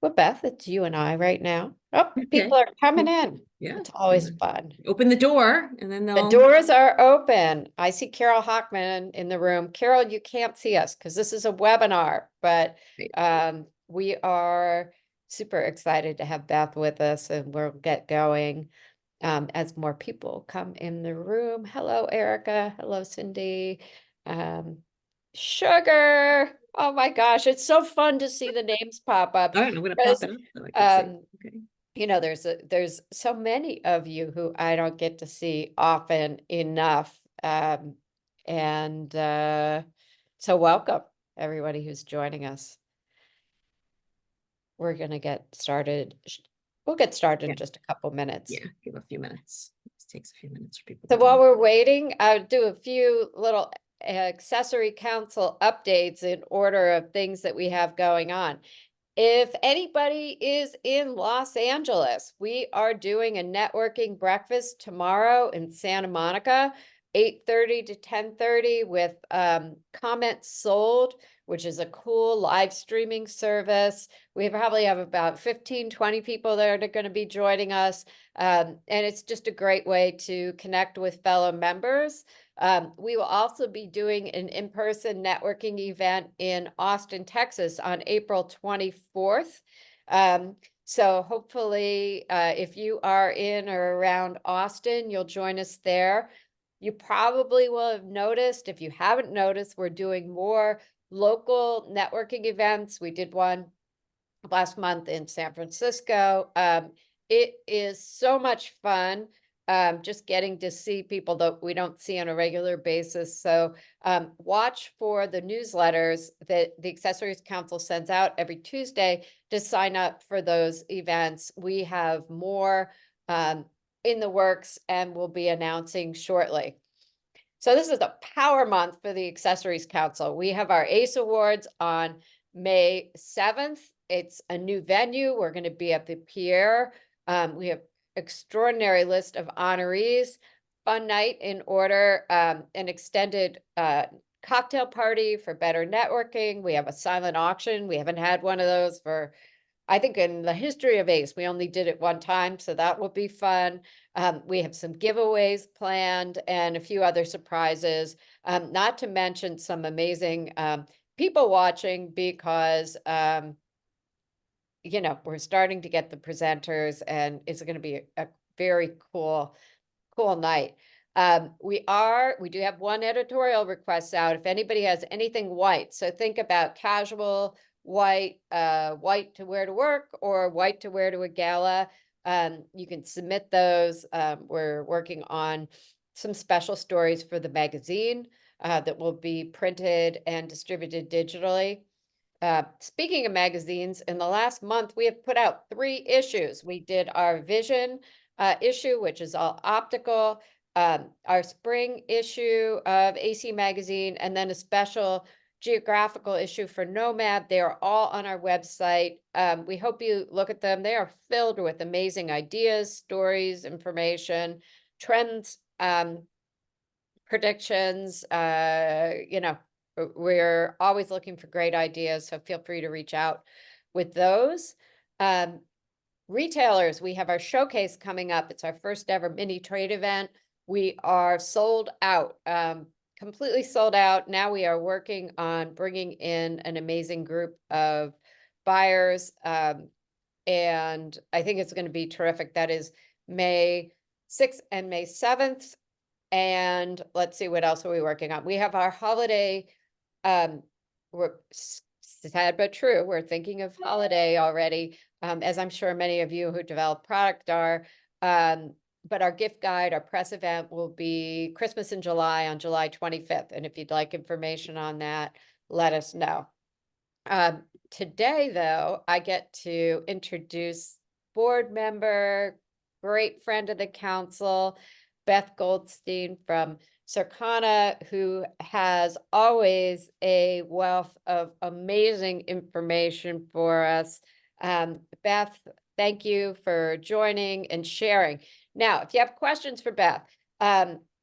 Well, Beth, it's you and I right now. Oh, Okay. people are coming in. Yeah. It's always fun. Open the door and then The they'll. doors are open. I see Carol Hockman in the room. Carol, you can't see us because this is a webinar, but Right. we are super excited to have Beth with us, and we'll get going as more people come in the room. Hello, Erica. Hello, Cindy. Um, Sugar. Oh my gosh, it's so fun to see the names pop up All right, I'm gonna pop because it up so I can see. um, Okay. there's so many of you who I don't get to see often enough. And so welcome everybody who's joining us. We're gonna get started. We'll get started Yeah. in just a couple minutes. Yeah. Give a few minutes. It takes a few minutes for people to So while join. we're waiting, I'll do a few little accessory council updates in order of things that we have going on. If anybody is in Los Angeles, we are doing a networking breakfast tomorrow in Santa Monica, 8:30 to 10:30 with Comments Sold, which is a cool live streaming service. We probably have about 15, 20 people there that are going to be joining us. And it's just a great way to connect with fellow members. We will also be doing an in-person networking event in Austin, Texas on April 24th. So hopefully, if you are in or around Austin, you'll join us there. You probably will have noticed, if you haven't noticed, we're doing more local networking events. We did one last month in San Francisco. It is so much fun. Just getting to see people that we don't see on a regular basis. So watch for the newsletters that the Accessories Council sends out every Tuesday to sign up for those events. We have more in the works and we'll be announcing shortly. So this is the power month for the Accessories Council. We have our ACE Awards on May 7th. It's a new venue. We're going to be at the Pierre. We have extraordinary list of honorees, fun night in order, an extended cocktail party for better networking. We have a silent auction. We haven't had one of those for, I think, in the history of ACE. We only did it one time, so that will be fun. We have some giveaways planned and a few other surprises, not to mention some amazing people watching because we're starting to get the presenters and it's going to be a very cool night. We do have one editorial request out. If anybody has anything white, so think about casual white, white to wear to work or white to wear to a gala. You can submit those. We're working on some special stories for the magazine that will be printed and distributed digitally. Speaking of magazines, in the last month, we have put out 3 issues. We did our Vision issue, which is all optical, our spring issue of AC Magazine, and then a special geographical issue for Nomad. They are all on our website. We hope you look at them. They are filled with amazing ideas, stories, information, trends, predictions. We're always looking for great ideas, so feel free to reach out with those. Retailers, we have our showcase coming up. It's our first ever mini trade event. We are sold out, completely sold out. Now we are working on bringing in an amazing group of buyers, and I think it's going to be terrific. That is May 6th and May 7th. And let's see, what else are we working on? We have our holiday, we're sad but true. We're thinking of holiday already, as I'm sure many of you who develop product are. But our gift guide, our press event will be Christmas in July on July 25th. And if you'd like information on that, let us know. Today, though, I get to introduce board member, great friend of the council, Beth Goldstein from Circana, who has always a wealth of amazing information for us. Beth, thank you for joining and sharing. Now, if you have questions for Beth,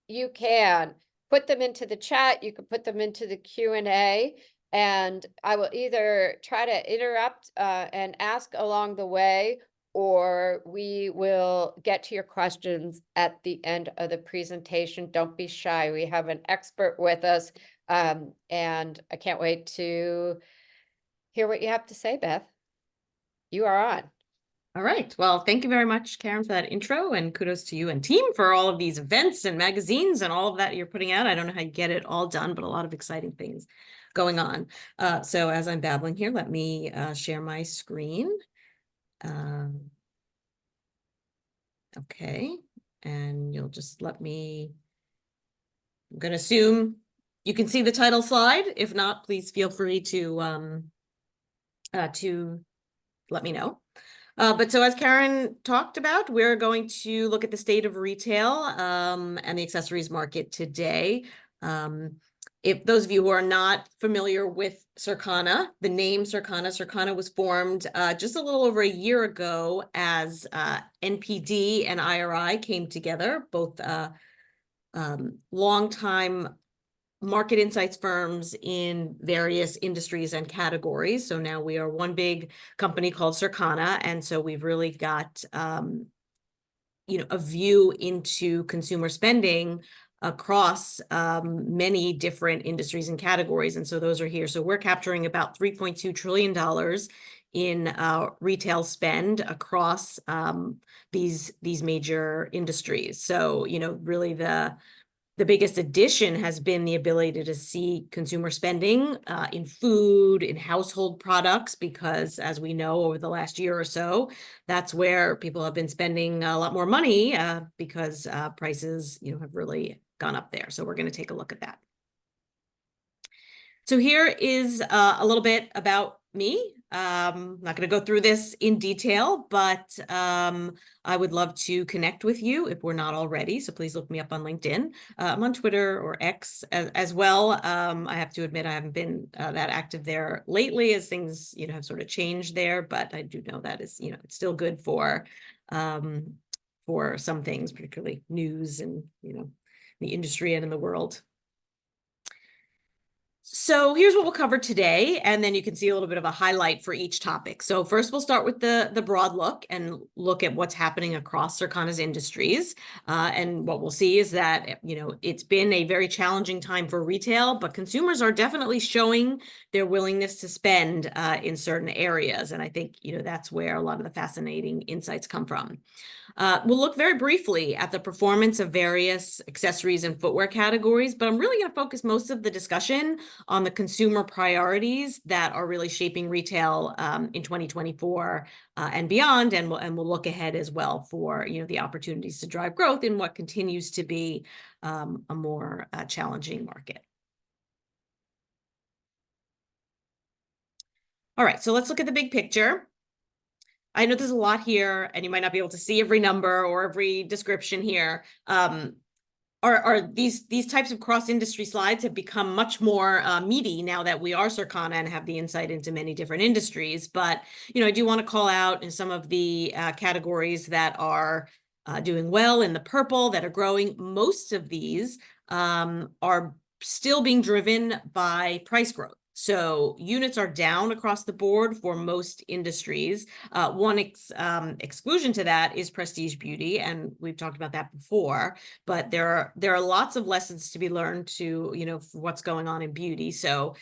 you can put them into the chat. You can put them into the Q&A. And I will either try to interrupt and ask along the way, or we will get to your questions at the end of the presentation. Don't be shy. We have an expert with us, and I can't wait to hear what you have to say, Beth. You are on. All right. Well, thank you very much, Karen, for that intro, and kudos to you and team for all of these events and magazines and all of that you're putting out. I don't know how you get it all done, but a lot of exciting things going on. So as I'm babbling here, let me share my screen. Okay. And you'll just let me, I'm going to assume you can see the title slide. If not, please feel free to let me know. But so as Karen talked about, we're going to look at the state of retail and the accessories market today. If those of you who are not familiar with Circana, the name Circana was formed just a little over a year ago as NPD and IRI came together, both longtime market insights firms in various industries and categories. So now we are one big company called Circana. And so we've really got, a view into consumer spending across many different industries and categories. And so those are here. So we're capturing about $3.2 trillion in retail spend across these major industries. So, really the biggest addition has been the ability to see consumer spending in food, in household products, because as we know over the last year or so, that's where people have been spending a lot more money because prices, have really gone up there. So we're going to take a look at that. So here is a little bit about me. I'm not going to go through this in detail, but I would love to connect with you if we're not already. So please look me up on LinkedIn. I'm on Twitter or X as well. I have to admit I haven't been that active there lately as things, have sort of changed there. But I do know that is, it's still good for some things, particularly news and, the industry and in the world. So here's what we'll cover today, and then you can see a little bit of a highlight for each topic. So first, we'll start with the broad look and look at what's happening across Circana's industries. And what we'll see is that, it's been a very challenging time for retail, but consumers are definitely showing their willingness to spend in certain areas. And I think, that's where a lot of the fascinating insights come from. We'll look very briefly at the performance of various accessories and footwear categories, but I'm really going to focus most of the discussion on the consumer priorities that are really shaping retail in 2024 and beyond, and we'll look ahead as well for the opportunities to drive growth in what continues to be a more challenging market. All right, so let's look at the big picture. I know there's a lot here, and you might not be able to see every number or every description here. These types of cross-industry slides have become much more meaty now that we are Circana and have the insight into many different industries. But, I do want to call out in some of the categories that are doing well in the purple, that are growing. Most of these are still being driven by price growth. So units are down across the board for most industries. One exclusion to that is prestige beauty, and we've talked about that before. But there are lots of lessons to be learned to for what's going on in beauty. So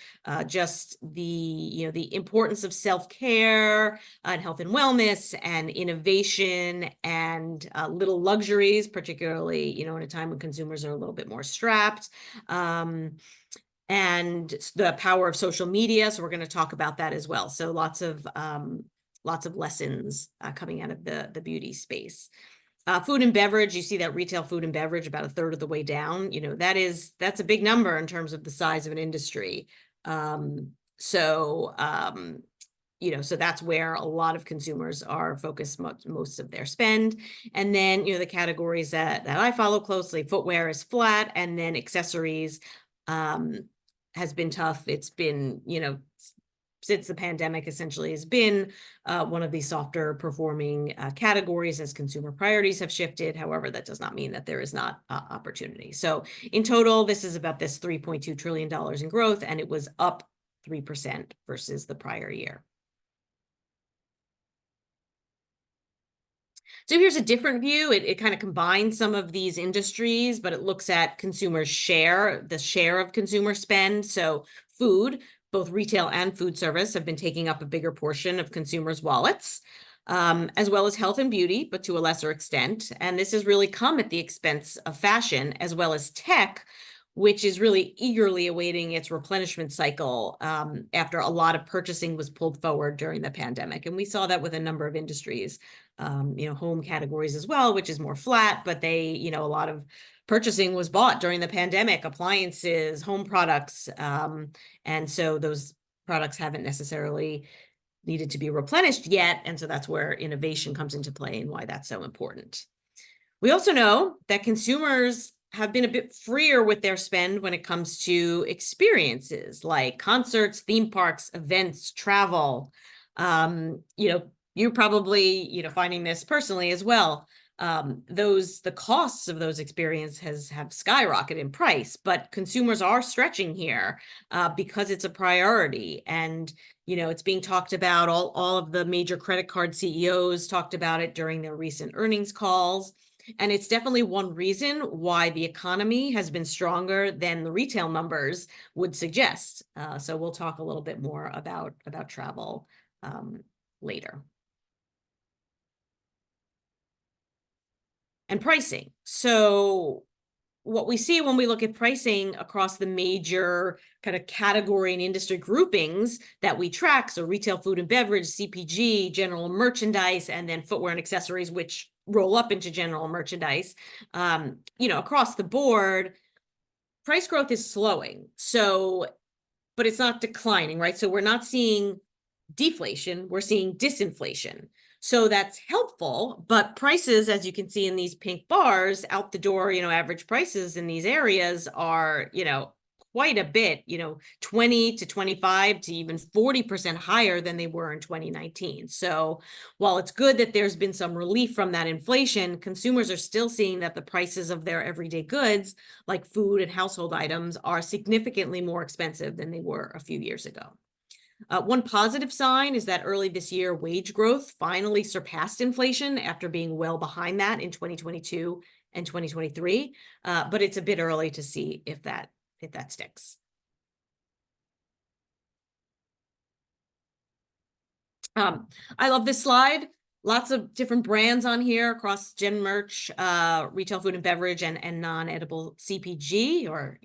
just the importance of self-care and health and wellness and innovation and little luxuries, particularly in a time when consumers are a little bit more strapped. And the power of social media. So we're going to talk about that as well. So lots of lessons coming out of the beauty space. Food and beverage, you see that retail food and beverage about a third of the way down. That's a big number in terms of the size of an industry. So that's where a lot of consumers are focused most of their spend. And then, the categories that I follow closely, footwear is flat, and then accessories has been tough. It's been, since the pandemic essentially has been one of the softer performing categories as consumer priorities have shifted. However, that does not mean that there is not opportunity. So in total, this is about this $3.2 trillion in growth, and it was up 3% versus the prior year. So here's a different view. It kind of combines some of these industries, but it looks at consumers' share, the share of consumer spend. So food, both retail and food service, have been taking up a bigger portion of consumers' wallets, as well as health and beauty, but to a lesser extent. And this has really come at the expense of fashion, as well as tech, which is really eagerly awaiting its replenishment cycle after a lot of purchasing was pulled forward during the pandemic. And we saw that with a number of industries. Home categories as well, which is more flat, but a lot of purchasing was bought during the pandemic, appliances, home products. And so those products haven't necessarily needed to be replenished yet. And so that's where innovation comes into play and why that's so important. We also know that consumers have been a bit freer with their spend when it comes to experiences like concerts, theme parks, events, travel. You're probably, finding this personally as well. The costs of those experiences have skyrocketed in price, but consumers are stretching here because it's a priority. And, it's being talked about. All of the major credit card CEOs talked about it during their recent earnings calls. And it's definitely one reason why the economy has been stronger than the retail numbers would suggest. So we'll talk a little bit more about travel later. And pricing. So what we see when we look at pricing across the major kind of category and industry groupings that we track, so retail, food and beverage, CPG, general merchandise, and then footwear and accessories, which roll up into general merchandise, across the board, price growth is slowing. So, but it's not declining, right? So we're not seeing deflation, we're seeing disinflation. So that's helpful, but prices, as you can see in these pink bars out the door, average prices in these areas are, quite a bit, 20 to 25 to even 40% higher than they were in 2019. So while it's good that there's been some relief from that inflation, consumers are still seeing that the prices of their everyday goods, like food and household items, are significantly more expensive than they were a few years ago. One positive sign is that early this year, wage growth finally surpassed inflation after being well behind that in 2022 and 2023. But it's a bit early to see if that sticks. I love this slide. Lots of different brands on here across gen merch, retail, food and beverage, and non-edible CPG, or,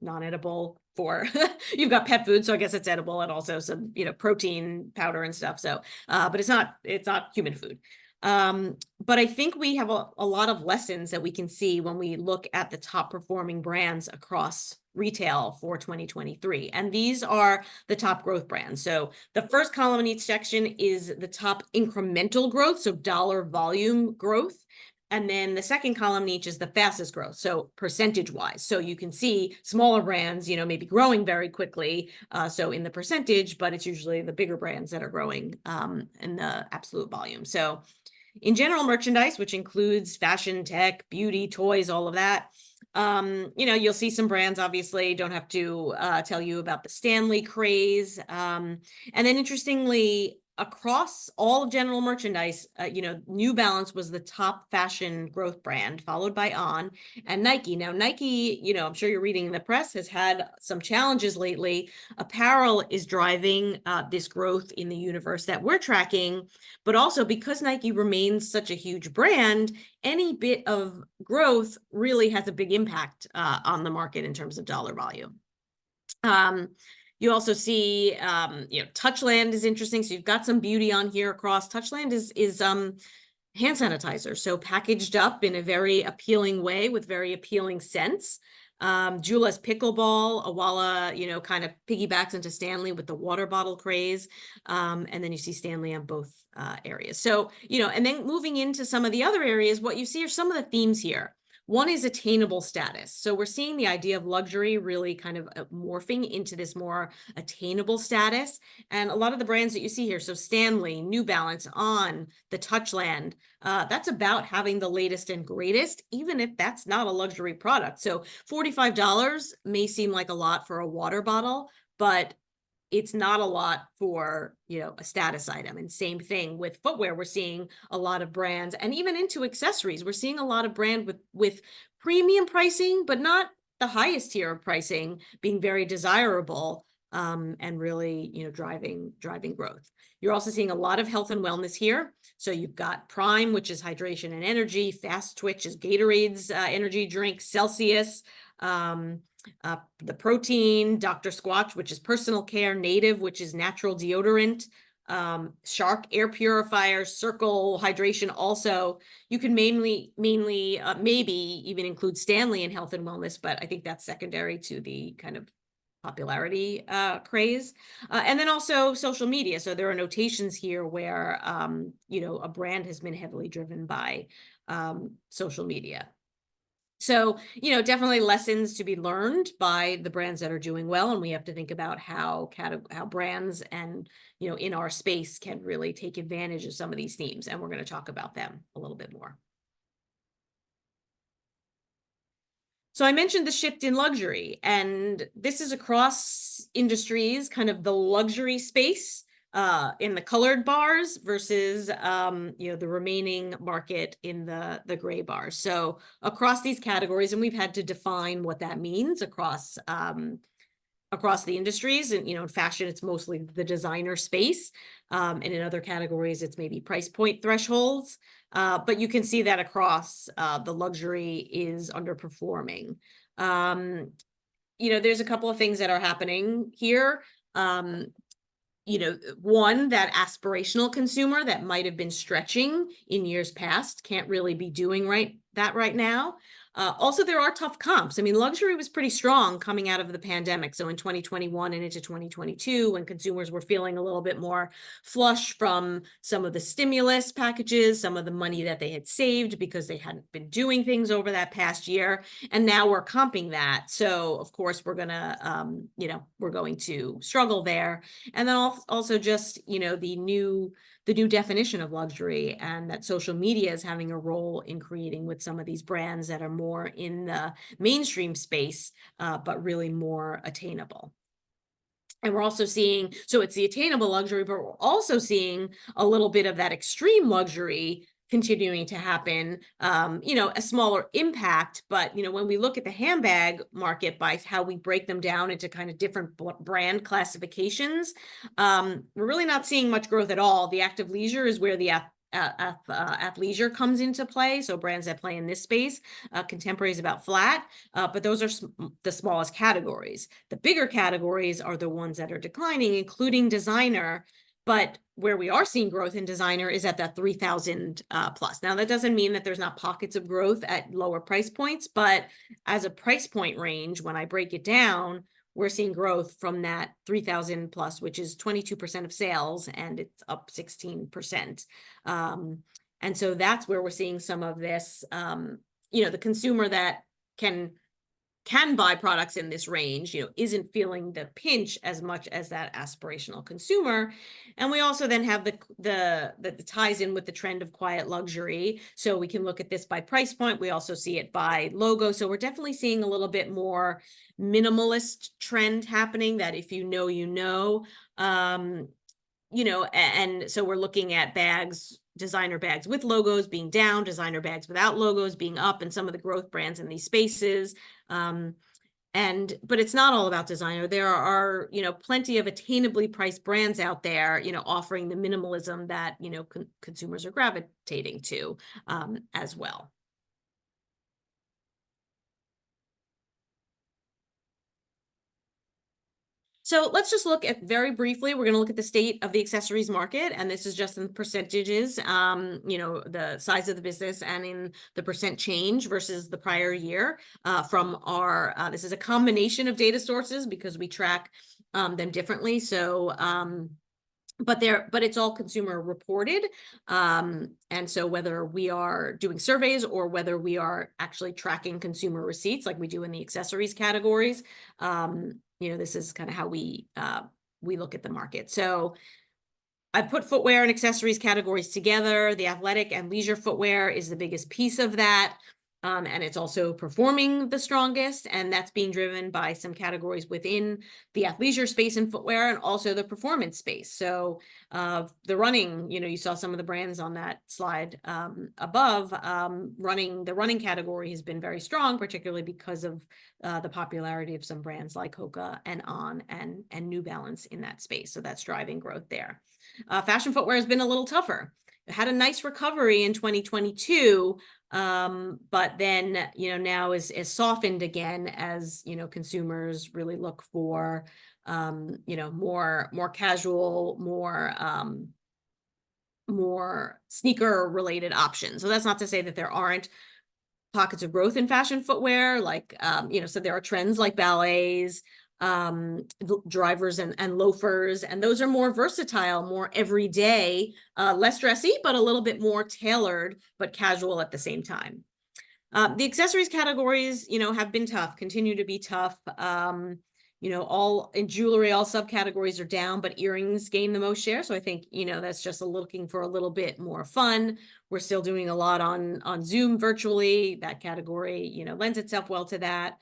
non-edible for, you've got pet food, so I guess it's edible, and also some, protein powder and stuff. So, but it's not human food. But I think we have a lot of lessons that we can see when we look at the top performing brands across retail for 2023. And these are the top growth brands. So the first column in each section is the top incremental growth, so dollar volume growth. And then the second column in each is the fastest growth, so percentage-wise. So you can see smaller brands, maybe growing very quickly, so in the percentage, but it's usually the bigger brands that are growing in the absolute volume. So in general merchandise, which includes fashion, tech, beauty, toys, all of that, you'll see some brands, obviously, don't have to tell you about the Stanley craze. And then interestingly, across all of general merchandise, New Balance was the top fashion growth brand, followed by On and Nike. Now, Nike, I'm sure you're reading in the press, has had some challenges lately. Apparel is driving this growth in the universe that we're tracking, but also because Nike remains such a huge brand, any bit of growth really has a big impact on the market in terms of dollar volume. You also see, Touchland is interesting. So you've got some beauty on here across. Touchland is hand sanitizer, so packaged up in a very appealing way with very appealing scents. Jula's Pickleball, Awala, kind of piggybacks into Stanley with the water bottle craze. And then you see Stanley on both areas. So, and then moving into some of the other areas, what you see are some of the themes here. One is attainable status. So we're seeing the idea of luxury really kind of morphing into this more attainable status. And a lot of the brands that you see here, so Stanley, New Balance, On, the Touchland, that's about having the latest and greatest, even if that's not a luxury product. So $45 may seem like a lot for a water bottle, but it's not a lot for, you know, a status item. And same thing with footwear. We're seeing a lot of brands, and even into accessories, we're seeing a lot of brand with premium pricing, but not the highest tier of pricing, being very desirable, and really, you know, driving growth. You're also seeing a lot of health and wellness here. So you've got Prime, which is hydration and energy. Fast Twitch is Gatorade's energy drink. Celsius, the Protein, Dr. Squatch, which is personal care. Native, which is natural deodorant. Shark air purifier. Circle hydration. Also, you can mainly maybe even include Stanley in health and wellness, but I think that's secondary to the kind of popularity craze. And then also social media. So there are notations here where, you know, a brand has been heavily driven by social media. So, you know, definitely lessons to be learned by the brands that are doing well. And we have to think about how brands and, you know, in our space can really take advantage of some of these themes. And we're going to talk about them a little bit more. So I mentioned the shift in luxury, and this is across industries, kind of the luxury space in the colored bars versus you know, the remaining market in the gray bars. So across these categories, and we've had to define what that means across the industries. And, you know, in fashion, it's mostly the designer space. And in other categories, it's maybe price point thresholds. But you can see that across the luxury is underperforming. You know, there's a couple of things that are happening here. You know, one, that aspirational consumer that might have been stretching in years past can't really be doing that right now. Also, there are tough comps. I mean, luxury was pretty strong coming out of the pandemic. So in 2021 and into 2022, when consumers were feeling a little bit more flush from some of the stimulus packages, some of the money that they had saved because they hadn't been doing things over that past year. And now we're comping that. So of course, we're gonna, you know, we're going to struggle there. And then also just, you know, the new definition of luxury, and that social media is having a role in creating with some of these brands that are more in the mainstream space, but really more attainable. And we're also seeing, so it's the attainable luxury, but we're also seeing a little bit of that extreme luxury continuing to happen, you know, a smaller impact. But, you know, when we look at the handbag market by how we break them down into kind of different brand classifications, we're really not seeing much growth at all. The active leisure is where the athleisure comes into play. So brands that play in this space, contemporary is about flat, but those are the smallest categories. The bigger categories are the ones that are declining, including designer. But where we are seeing growth in designer is at that 3,000 plus. Now, that doesn't mean that there's not pockets of growth at lower price points, but as a price point range, when I break it down, we're seeing growth from that 3,000 plus, which is 22% of sales, and it's up 16%. And so that's where we're seeing some of this, you know, the consumer that can buy products in this range, you know, isn't feeling the pinch as much as that aspirational consumer. And we also then have the ties in with the trend of quiet luxury. So we can look at this by price point. We also see it by logo. So we're definitely seeing a little bit more minimalist trend happening, that if you know, you know, you know, and so we're looking at bags, designer bags with logos being down, designer bags without logos being up, and some of the growth brands in these spaces. But it's not all about designer. There are, you know, plenty of attainably priced brands out there, you know, offering the minimalism that, you know, consumers are gravitating to, as well. So let's just look at, very briefly, we're going to look at the state of the accessories market, and this is just in percentages, you know, the size of the business and in the percent change versus the prior year, from our, this is a combination of data sources because we track them differently. So, but it's all consumer reported. And so whether we are doing surveys or whether we are actually tracking consumer receipts like we do in the accessories categories, you know, this is kind of how we look at the market. So I put footwear and accessories categories together. The athletic and leisure footwear is the biggest piece of that. And it's also performing the strongest, and that's being driven by some categories within the athleisure space and footwear, and also the performance space. So the running, you saw some of the brands on that slide above. The running category has been very strong, particularly because of the popularity of some brands like Hoka and On and New Balance in that space. So that's driving growth there. Fashion footwear has been a little tougher. It had a nice recovery in 2022, but then, now is softened again as, consumers really look for, more casual, more sneaker related options. So that's not to say that there aren't pockets of growth in fashion footwear, like, so there are trends like ballets, drivers and loafers, and those are more versatile, more everyday, less dressy, but a little bit more tailored, but casual at the same time. The accessories categories, have been tough, continue to be tough. All in jewelry, all subcategories are down, but earrings gain the most share. So I think, that's just looking for a little bit more fun. We're still doing a lot on Zoom virtually. That category, lends itself well to that.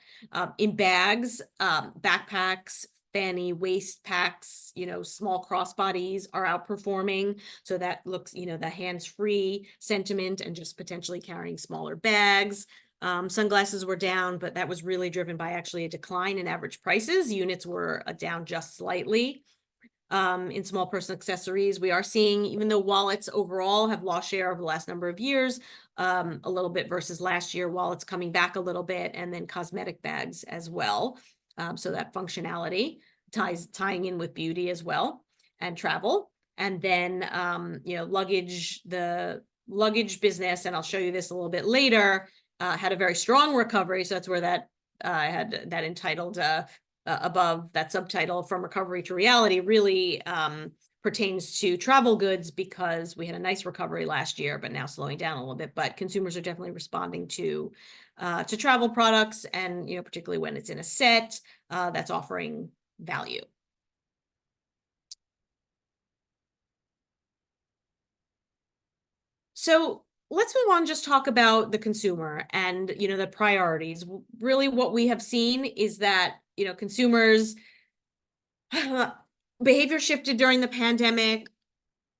In bags, backpacks, fanny, waist packs, small crossbodies are outperforming. So that looks, the hands-free sentiment and just potentially carrying smaller bags. Sunglasses were down, but that was really driven by actually a decline in average prices. Units were down just slightly. In small personal accessories, we are seeing, even though wallets overall have lost share over the last number of years, a little bit versus last year, wallets coming back a little bit, and then cosmetic bags as well. So that functionality tying in with beauty as well, and travel. And then, luggage, the luggage business, and I'll show you this a little bit later, had a very strong recovery. So that's where that I had that entitled above, that subtitle, From Recovery to Reality, really pertains to travel goods, because we had a nice recovery last year, but now slowing down a little bit. But consumers are definitely responding to travel products, and particularly when it's in a set that's offering value. So let's move on and just talk about the consumer and, the priorities. Really what we have seen is that, consumers behavior shifted during the pandemic,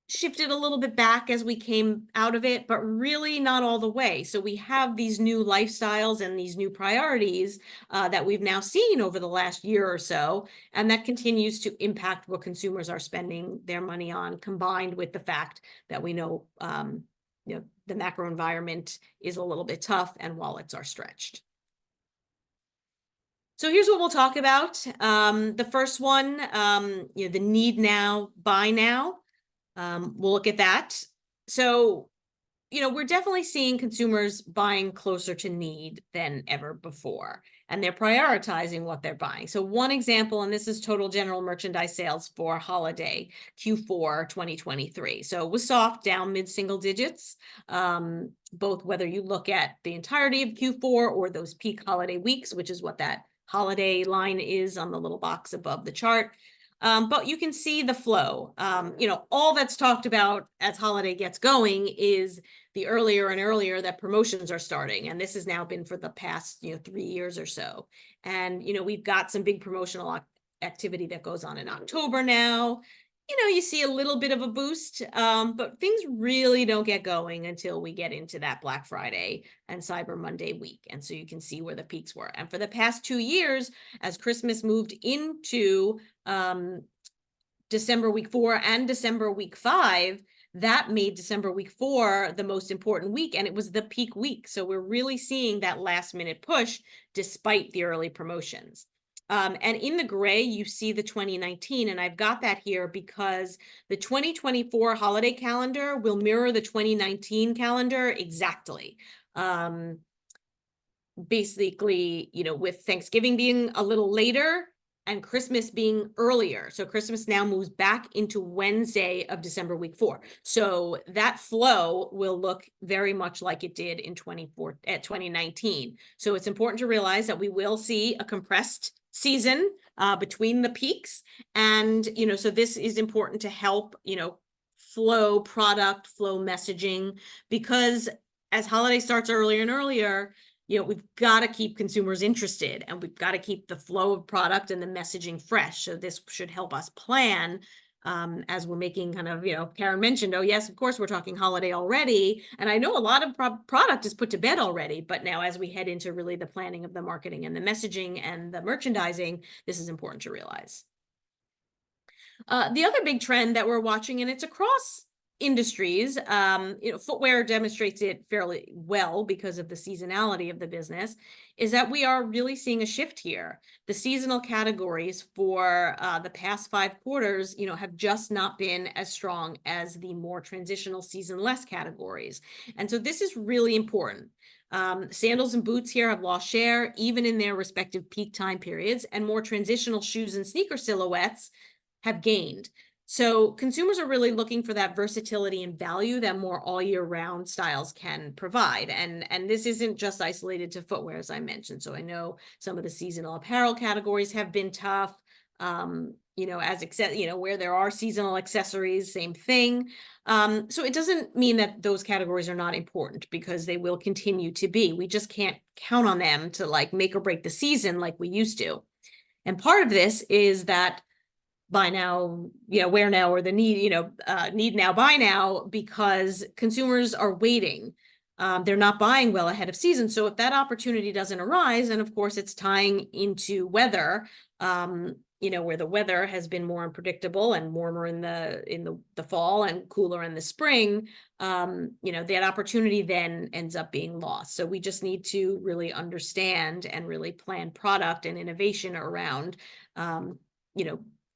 shifted a little bit back as we came out of it, but really not all the way. So we have these new lifestyles and these new priorities that we've now seen over the last year or so, and that continues to impact what consumers are spending their money on, combined with the fact that we know, the macro environment is a little bit tough and wallets are stretched. So here's what we'll talk about. The first one, the need now, buy now. We'll look at that. So, we're definitely seeing consumers buying closer to need than ever before, and they're prioritizing what they're buying. So one example, and this is total general merchandise sales for holiday Q4 2023. So it was soft, down mid-single digits, both whether you look at the entirety of Q4 or those peak holiday weeks, which is what that holiday line is on the little box above the chart. But you can see the flow. All that's talked about as holiday gets going is the earlier and earlier that promotions are starting. And this has now been for the past, 3 years or so. And, we've got some big promotional activity that goes on in October now. You see a little bit of a boost, but things really don't get going until we get into that Black Friday and Cyber Monday week. And so you can see where the peaks were. And for the past 2 years, as Christmas moved into December week 4 and December week 5, that made December week 4 the most important week, and it was the peak week. So we're really seeing that last minute push despite the early promotions. And in the gray, you see the 2019, and I've got that here because the 2024 holiday calendar will mirror the 2019 calendar exactly. Basically, with Thanksgiving being a little later and Christmas being earlier. So Christmas now moves back into Wednesday of December week 4. So that flow will look very much like it did in 2019. So it's important to realize that we will see a compressed season between the peaks. And, so this is important to help, flow product, flow messaging, because as holiday starts earlier and earlier, we've got to keep consumers interested, and we've got to keep the flow of product and the messaging fresh. So this should help us plan as we're making kind of, Karen mentioned, oh yes, of course, we're talking holiday already. And I know a lot of product is put to bed already, but now as we head into really the planning of the marketing and the messaging and the merchandising, this is important to realize. The other big trend that we're watching, and it's across industries, footwear demonstrates it fairly well because of the seasonality of the business, is that we are really seeing a shift here. The seasonal categories for the past 5 quarters, have just not been as strong as the more transitional season-less categories. And so this is really important. Sandals and boots here have lost share, even in their respective peak time periods, and more transitional shoes and sneaker silhouettes have gained. So consumers are really looking for that versatility and value that more all year round styles can provide. And this isn't just isolated to footwear, as I mentioned. So I know some of the seasonal apparel categories have been tough, where there are seasonal accessories, same thing. So it doesn't mean that those categories are not important, because they will continue to be. We just can't count on them to like make or break the season like we used to. And part of this is that buy now, wear now, or the need now, buy now, because consumers are waiting. They're not buying well ahead of season. So if that opportunity doesn't arise, and of course it's tying into weather, where the weather has been more unpredictable and warmer in the fall and cooler in the spring, that opportunity then ends up being lost. So we just need to really understand and really plan product and innovation around,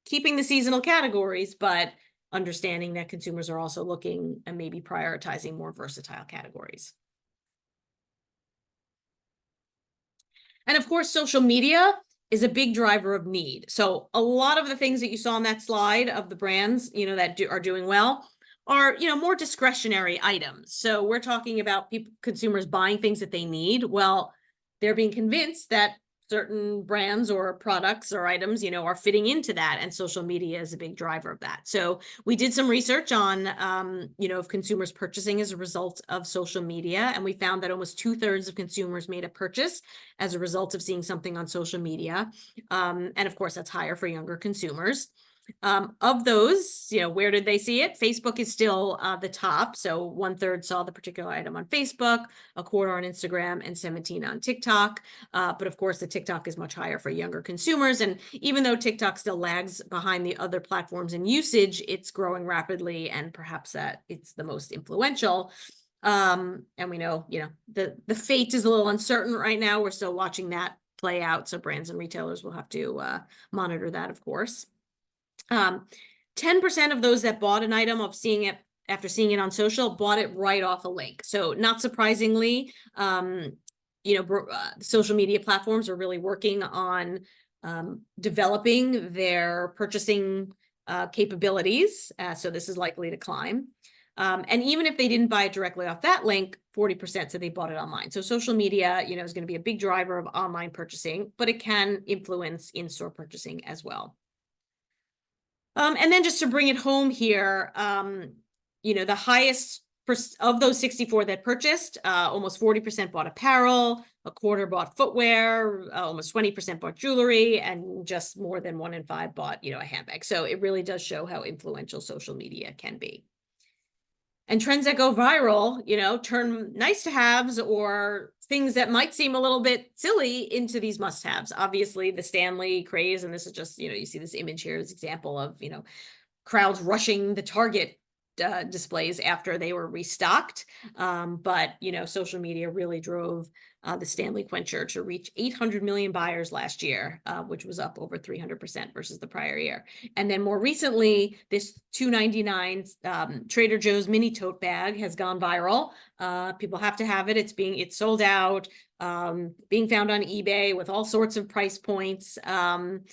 keeping the seasonal categories, but understanding that consumers are also looking and maybe prioritizing more versatile categories. And of course, social media is a big driver of need. So a lot of the things that you saw on that slide of the brands, that are doing well are, more discretionary items. So we're talking about consumers buying things that they need. Well, they're being convinced that certain brands or products or items, are fitting into that. And social media is a big driver of that. So we did some research on, of consumers purchasing as a result of social media. And we found that almost 2/3 of consumers made a purchase as a result of seeing something on social media. And of course, that's higher for younger consumers. Of those, where did they see it? Facebook is still the top. So 1/3 saw the particular item on Facebook, 1/4 on Instagram, and 17 on TikTok. But of course, the TikTok is much higher for younger consumers. And even though TikTok still lags behind the other platforms in usage, it's growing rapidly, and perhaps that it's the most influential. And we know, the fate is a little uncertain right now. We're still watching that play out. So brands and retailers will have to monitor that, of course. 10% of those that bought an item after seeing it on social bought it right off a link. So not surprisingly, social media platforms are really working on developing their purchasing capabilities. So this is likely to climb. And even if they didn't buy it directly off that link, 40% said they bought it online. So social media, is going to be a big driver of online purchasing, but it can influence in-store purchasing as well. And then just to bring it home here, the highest of those 64 that purchased, almost 40% bought apparel, 1/4 bought footwear, almost 20% bought jewelry, and just more than 1 in 5 bought, a handbag. So it really does show how influential social media can be. And trends that go viral, turn nice to haves or things that might seem a little bit silly into these must-haves. Obviously, the Stanley craze, and this is just, you see this image here as example of, crowds rushing the Target displays after they were restocked. But, social media really drove the Stanley Quencher to reach 800 million buyers last year, which was up over 300% versus the prior year. And then more recently, this $2.99 Trader Joe's mini tote bag has gone viral. People have to have it. It's sold out, being found on eBay with all sorts of price points. And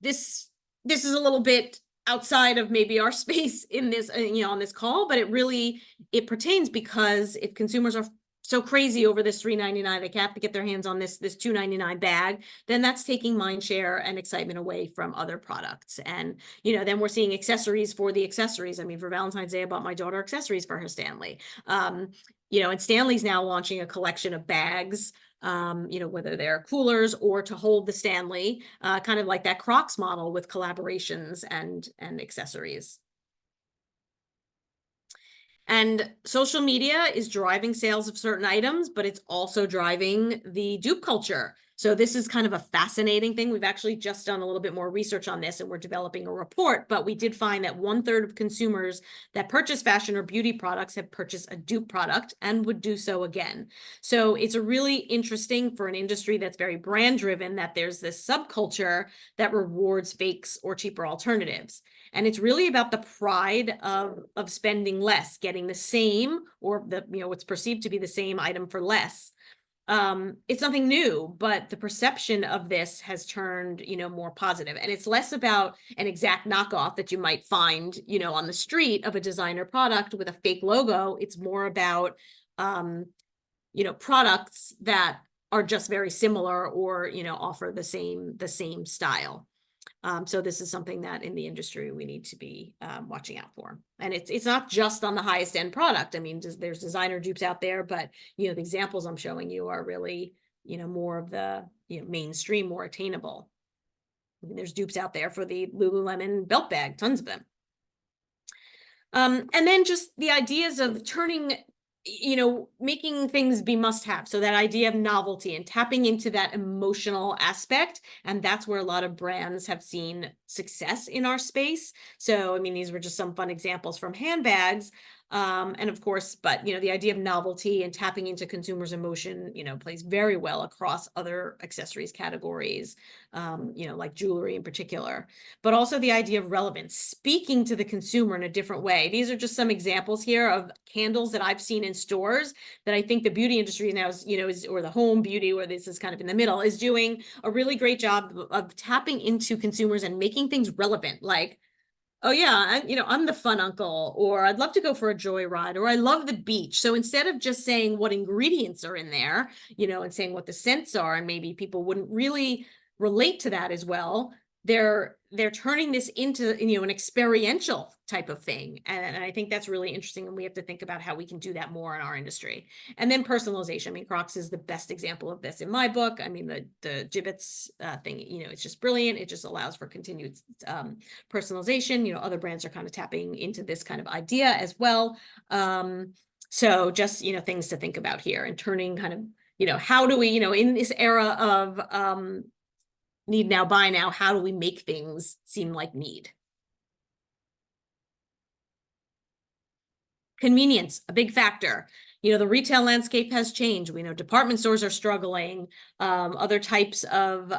this is a little bit outside of maybe our space in this, on this call, but it pertains because if consumers are so crazy over this $3.99. They have to get their hands on this $2.99 bag. Then that's taking mind share and excitement away from other products. And, you know, then we're seeing accessories for the accessories. I mean, for Valentine's Day, I bought my daughter accessories for her Stanley. You know, and Stanley's now launching a collection of bags, you know, whether they're coolers or to hold the Stanley, kind of like that Crocs model with collaborations and accessories. And social media is driving sales of certain items, but it's also driving the dupe culture. So this is kind of a fascinating thing. We've actually just done a little bit more research on this, and we're developing a report, but we did find that 1/3 of consumers that purchase fashion or beauty products have purchased a dupe product and would do so again. So it's a really interesting for an industry that's very brand driven, that there's this subculture that rewards fakes or cheaper alternatives. And it's really about the pride of spending less, getting the same, or the, you know, what's perceived to be the same item for less. It's nothing new, but the perception of this has turned, you know, more positive. And it's less about an exact knockoff that you might find, you know, on the street of a designer product with a fake logo. It's more about, you know, products that are just very similar, or, you know, offer the same style. So this is something that in the industry we need to be watching out for. And it's not just on the highest end product. I mean, there's designer dupes out there, but, you know, the examples I'm showing you are really, you know, more of the, you know, mainstream, more attainable. I mean, there's dupes out there for the Lululemon belt bag, tons of them. And then just the ideas of turning, you know, making things be must-have. So that idea of novelty and tapping into that emotional aspect. And that's where a lot of brands have seen success in our space. So, I mean, these were just some fun examples from handbags. And of course, but, you know, the idea of novelty and tapping into consumers' emotion, you know, plays very well across other accessories categories, you know, like jewelry in particular, but also the idea of relevance, speaking to the consumer in a different way. These are just some examples here of candles that I've seen in stores that I think the beauty industry now is, you know, or the home beauty, where this is kind of in the middle, is doing a really great job of tapping into consumers and making things relevant. Like, oh yeah, you know, I'm the fun uncle, or I'd love to go for a joyride, or I love the beach. So instead of just saying what ingredients are in there, you know, and saying what the scents are, and maybe people wouldn't really relate to that as well, they're turning this into, you know, an experiential type of thing. And I think that's really interesting. And we have to think about how we can do that more in our industry. And then personalization. I mean, Crocs is the best example of this in my book. I mean, the Jibbitz thing, you know, it's just brilliant. It just allows for continued personalization. You know, other brands are kind of tapping into this kind of idea as well. So just, you know, things to think about here, and turning kind of, you know, how do we, you know, in this era of need now, buy now, how do we make things seem like need? Convenience, a big factor. You know, the retail landscape has changed. We know department stores are struggling. Other types of,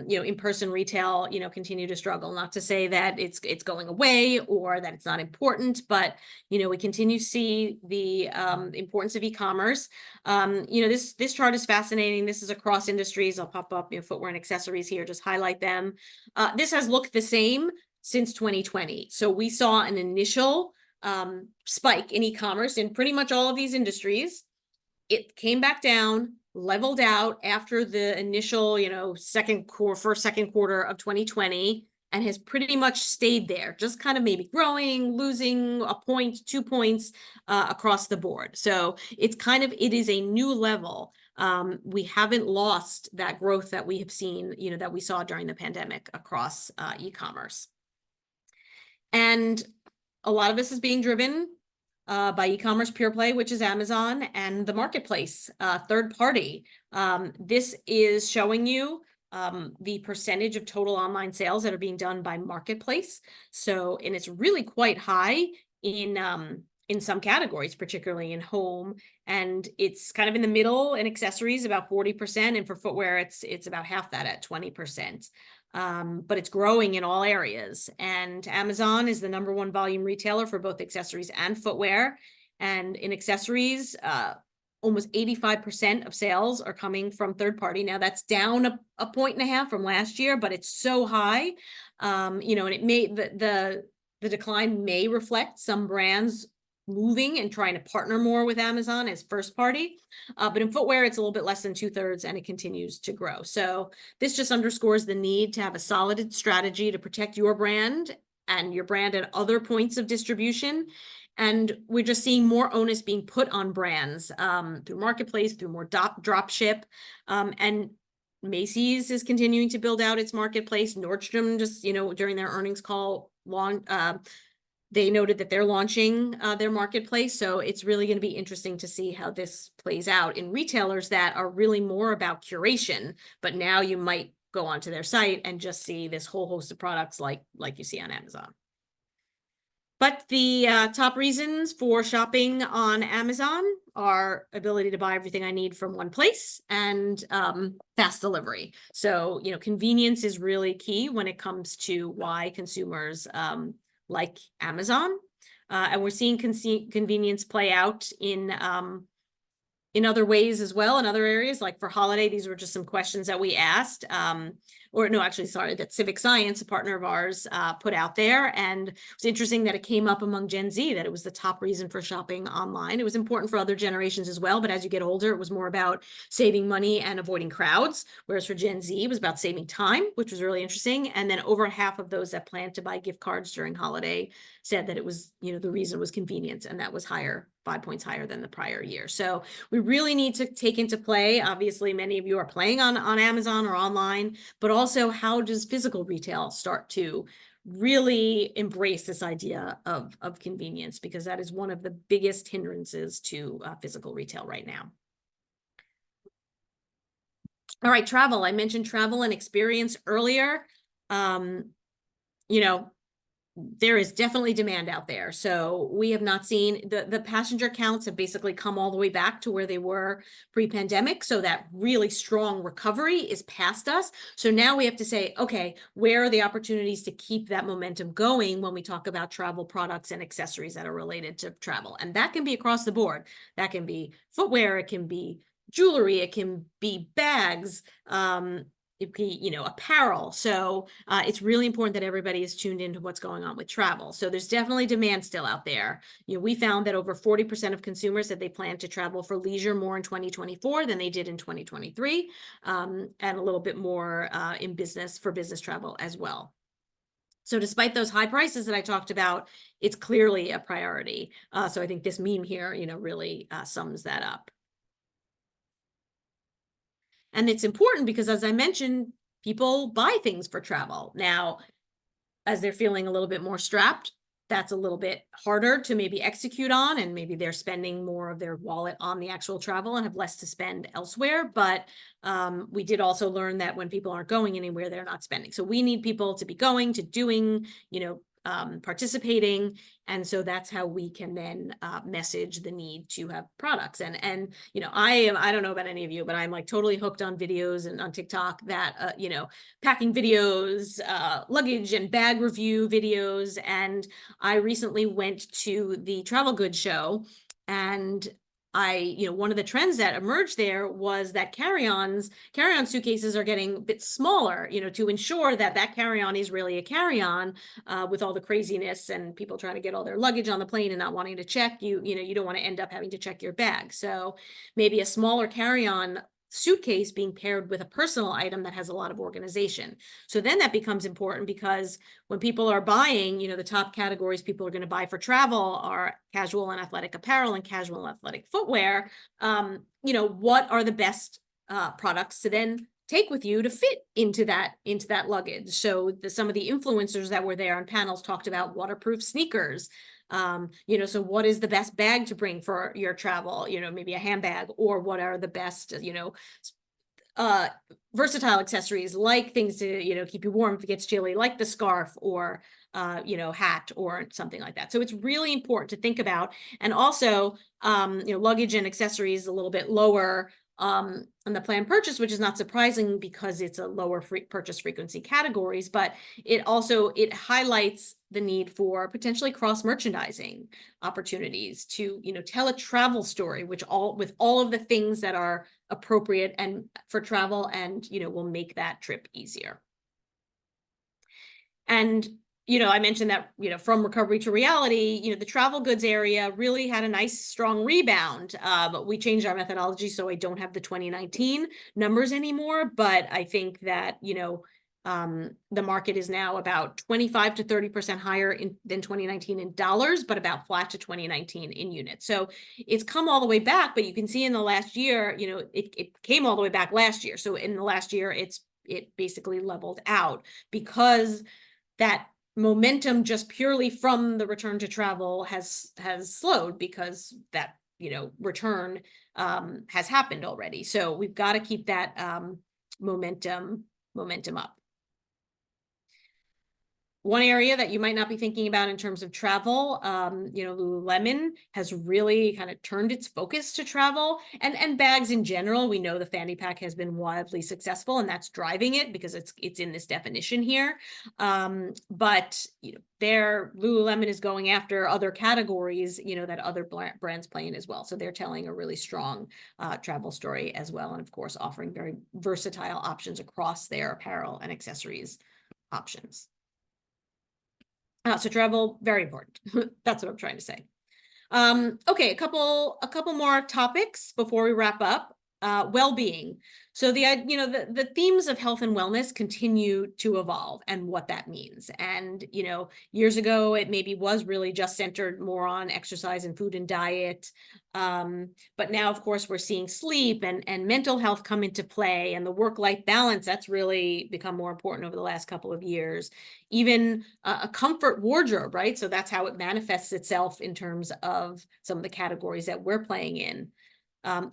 you know, in-person retail, you know, continue to struggle. Not to say that it's going away or that it's not important, but, you know, we continue to see the importance of e-commerce. You know, this chart is fascinating. This is across industries. I'll pop up, you know, footwear and accessories here, just highlight them. This has looked the same since 2020. So we saw an initial spike in e-commerce in pretty much all of these industries. It came back down, leveled out after the initial, you know, second quarter of 2020, and has pretty much stayed there, just kind of maybe growing, losing a point, 2 points across the board. So it's kind of, it is a new level. We haven't lost that growth that we have seen, you know, that we saw during the pandemic across e-commerce. And a lot of this is being driven by e-commerce pure play, which is Amazon, and the marketplace, third party. This is showing you the percentage of total online sales that are being done by marketplace. So, and it's really quite high in some categories, particularly in home, and it's kind of in the middle in accessories, about 40%, and for footwear, it's about half that at 20%. But it's growing in all areas. And Amazon is the #1 volume retailer for both accessories and footwear. And in accessories, almost 85% of sales are coming from third party. Now that's down a point and a half from last year, but it's so high, you know, and it may, the decline may reflect some brands moving and trying to partner more with Amazon as first party. But in footwear, it's a little bit less than 2/3, and it continues to grow. So this just underscores the need to have a solid strategy to protect your brand and your brand at other points of distribution. And we're just seeing more onus being put on brands through marketplace, through more drop ship. And Macy's is continuing to build out its marketplace. Nordstrom just, during their earnings call, they noted that they're launching their marketplace. So it's really going to be interesting to see how this plays out in retailers that are really more about curation. But now you might go onto their site and just see this whole host of products like you see on Amazon. But the top reasons for shopping on Amazon are ability to buy everything I need from one place and fast delivery. So, convenience is really key when it comes to why consumers like Amazon. And we're seeing convenience play out in other ways as well, in other areas. Like for holiday, these were just some questions that we asked. That Civic Science, a partner of ours, put out there. And it's interesting that it came up among Gen Z, that it was the top reason for shopping online. It was important for other generations as well, but as you get older, it was more about saving money and avoiding crowds. Whereas for Gen Z, it was about saving time, which was really interesting. And then over half of those that planned to buy gift cards during holiday said that it was, the reason was convenience, and that was 5 points higher than the prior year. So we really need to take into play, obviously many of you are playing on Amazon or online, but also how does physical retail start to really embrace this idea of convenience, because that is one of the biggest hindrances to physical retail right now. All right, travel. I mentioned travel and experience earlier. There is definitely demand out there. So we have not seen the passenger counts have basically come all the way back to where they were pre-pandemic. So that really strong recovery is past us. So now we have to say, okay, where are the opportunities to keep that momentum going when we talk about travel products and accessories that are related to travel? And that can be across the board. That can be footwear, it can be jewelry, it can be bags, it be, apparel. So it's really important that everybody is tuned into what's going on with travel. So there's definitely demand still out there. We found that over 40% of consumers said they plan to travel for leisure more in 2024 than they did in 2023, and a little bit more in business travel as well. So despite those high prices that I talked about, it's clearly a priority. So I think this meme here, really sums that up. And it's important because, as I mentioned, people buy things for travel. Now, as they're feeling a little bit more strapped, that's a little bit harder to maybe execute on, and maybe they're spending more of their wallet on the actual travel and have less to spend elsewhere. But we did also learn that when people aren't going anywhere, they're not spending. So we need people to be going, to doing, participating. And so that's how we can then message the need to have products. And I don't know about any of you, but I'm like totally hooked on videos and on TikTok that, packing videos, luggage and bag review videos. And I recently went to the travel goods show, and one of the trends that emerged there was that carry-on suitcases are getting a bit smaller, to ensure that carry-on is really a carry-on, with all the craziness and people trying to get all their luggage on the plane and not wanting to check, you don't want to end up having to check your bag. So maybe a smaller carry-on suitcase being paired with a personal item that has a lot of organization. So then that becomes important, because when people are buying, the top categories people are going to buy for travel are casual and athletic apparel and casual and athletic footwear. What are the best products to then take with you to fit into that luggage? So some of the influencers that were there on panels talked about waterproof sneakers. So what is the best bag to bring for your travel? Maybe a handbag, or what are the best, versatile accessories, like things to, keep you warm if it gets chilly, like the scarf or, hat or something like that. So it's really important to think about. And also, luggage and accessories a little bit lower on the planned purchase, which is not surprising because it's a lower purchase frequency categories, but it highlights the need for potentially cross merchandising opportunities to, tell a travel story, with all of the things that are appropriate and for travel and, will make that trip easier. And, I mentioned that, from recovery to reality, the travel goods area really had a nice, strong rebound. We changed our methodology, so I don't have the 2019 numbers anymore, but I think that, the market is now about 25 to 30% higher than 2019 in dollars, but about flat to 2019 in units. So it's come all the way back, but you can see in the last year, it came all the way back last year. So in the last year, it basically leveled out because that momentum just purely from the return to travel has slowed because that return has happened already. So we've got to keep that momentum up. One area that you might not be thinking about in terms of travel, Lululemon has really kind of turned its focus to travel and bags in general. We know the fanny pack has been wildly successful, and that's driving it because it's in this definition here. But Lululemon is going after other categories, that other brands play in as well. So they're telling a really strong travel story as well, and of course offering very versatile options across their apparel and accessories options. So travel, very important. That's what I'm trying to say. Okay, a couple more topics before we wrap up. Well-being. So the themes of health and wellness continue to evolve and what that means. And, years ago, it maybe was really just centered more on exercise and food and diet. But now, of course, we're seeing sleep and mental health come into play, and the work-life balance, that's really become more important over the last couple of years. Even a comfort wardrobe, right? So that's how it manifests itself in terms of some of the categories that we're playing in.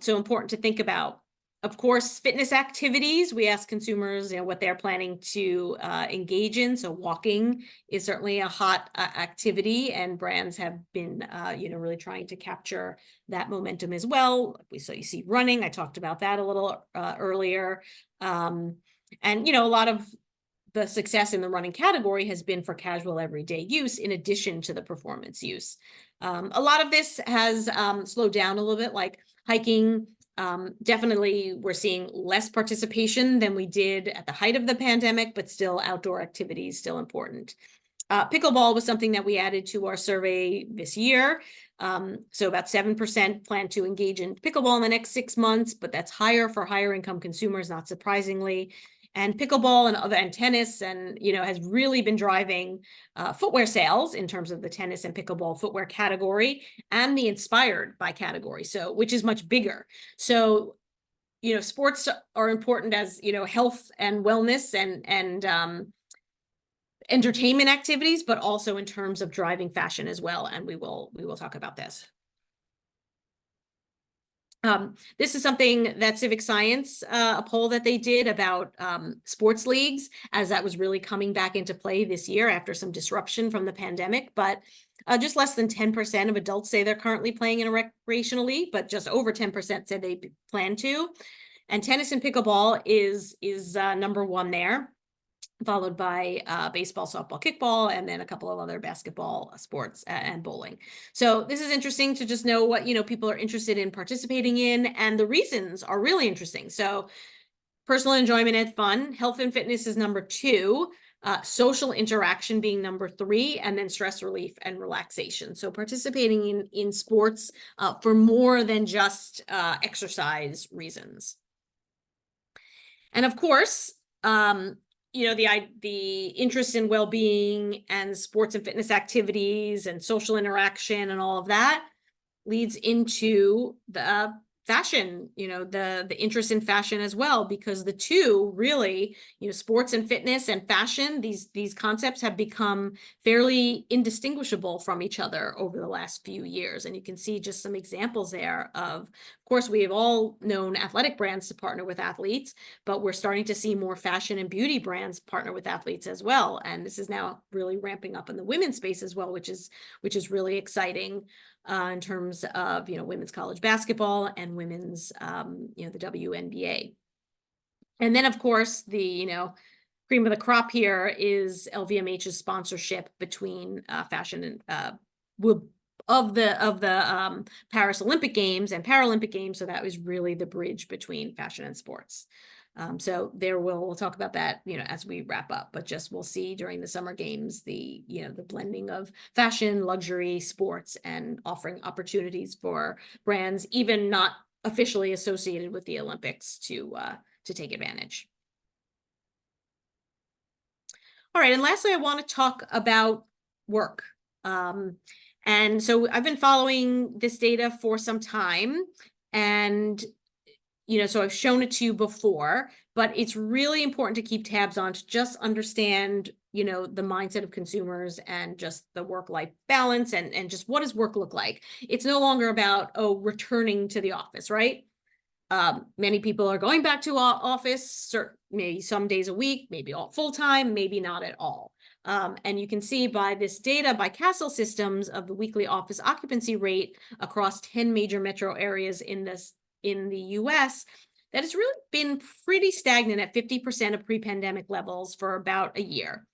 So important to think about. Of course, fitness activities. We ask consumers, what they're planning to engage in. So walking is certainly a hot activity, and brands have been, really trying to capture that momentum as well. So you see running. I talked about that a little earlier. And, a lot of the success in the running category has been for casual everyday use in addition to the performance use. A lot of this has slowed down a little bit, like hiking. Definitely we're seeing less participation than we did at the height of the pandemic, but still outdoor activities still important. Pickleball was something that we added to our survey this year. So about 7% plan to engage in pickleball in the next 6 months, but that's higher for higher income consumers, not surprisingly. And pickleball and tennis has really been driving footwear sales in terms of the tennis and pickleball footwear category and the inspired by category, so which is much bigger. So, sports are important as, health and wellness and entertainment activities, but also in terms of driving fashion as well. And we will talk about this. This is something that Civic Science, a poll that they did about sports leagues, as that was really coming back into play this year after some disruption from the pandemic. But just less than 10% of adults say they're currently playing in a recreational league, but just over 10% said they plan to. And tennis and pickleball is number one there, followed by baseball, softball, kickball, and then a couple of other basketball sports and bowling. So this is interesting to just know what, people are interested in participating in, and the reasons are really interesting. So personal enjoyment and fun, health and fitness is number 2, social interaction being number 3, and then stress relief and relaxation. So participating in sports for more than just exercise reasons. And of course, the interest in well-being and sports and fitness activities and social interaction and all of that leads into the fashion, the interest in fashion as well, because the two really, sports and fitness and fashion, these concepts have become fairly indistinguishable from each other over the last few years. And you can see just some examples there of course, we have all known athletic brands to partner with athletes, but we're starting to see more fashion and beauty brands partner with athletes as well. And this is now really ramping up in the women's space as well, which is really exciting in terms of, women's college basketball and women's, the WNBA. And then, of course, the, cream of the crop here is LVMH's sponsorship between fashion and of the Paris Olympic Games and Paralympic Games. So that was really the bridge between fashion and sports. So we'll talk about that, as we wrap up, but just we'll see during the summer games, the blending of fashion, luxury, sports, and offering opportunities for brands, even not officially associated with the Olympics, to take advantage. All right, and lastly, I want to talk about work. And so I've been following this data for some time, and so I've shown it to you before, but it's really important to keep tabs on to just understand, the mindset of consumers and just the work-life balance and just what does work look like. It's no longer about, returning to the office, right? Many people are going back to office, maybe some days a week, maybe all full-time, maybe not at all. And you can see by this data by Castle Systems of the weekly office occupancy rate across 10 major metro areas in the US, that it's really been pretty stagnant at 50% of pre-pandemic levels for about a year.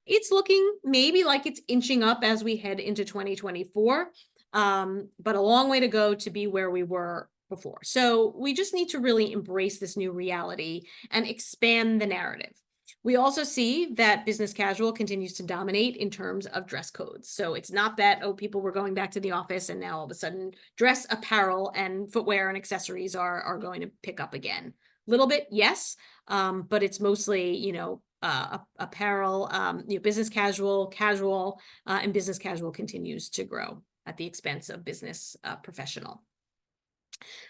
It's looking maybe like it's inching up as we head into 2024, but a long way to go to be where we were before. So we just need to really embrace this new reality and expand the narrative. We also see that business casual continues to dominate in terms of dress codes. So it's not that, people were going back to the office and now all of a sudden dress, apparel, and footwear and accessories are going to pick up again. A little bit, yes, but it's mostly, apparel, business casual, and business casual continues to grow at the expense of business professional.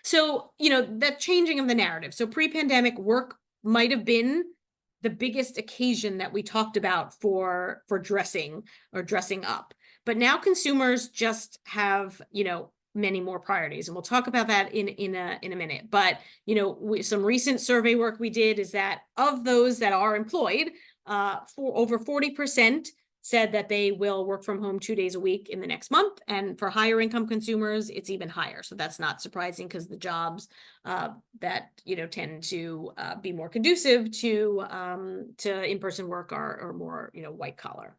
So, that changing of the narrative. So pre-pandemic, work might have been the biggest occasion that we talked about for dressing or dressing up. But now consumers just have, many more priorities. And we'll talk about that in a minute. But, some recent survey work we did is that of those that are employed, for over 40% said that they will work from home 2 days a week in the next month. And for higher income consumers, it's even higher. So that's not surprising because the jobs that, tend to be more conducive to in-person work are more, white collar.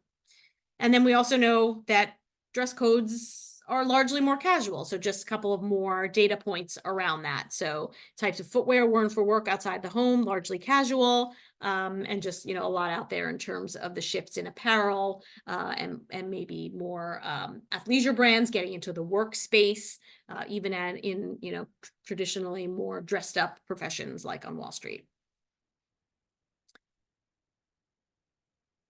And then we also know that dress codes are largely more casual. So just a couple of more data points around that. So types of footwear worn for work outside the home, largely casual, and just, a lot out there in terms of the shifts in apparel, and maybe more athleisure brands getting into the workspace, even in traditionally more dressed up professions like on Wall Street.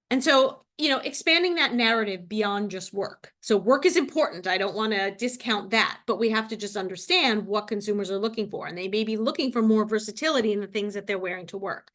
And so, expanding that narrative beyond just work. So work is important. I don't want to discount that, but we have to just understand what consumers are looking for. And they may be looking for more versatility in the things that they're wearing to work.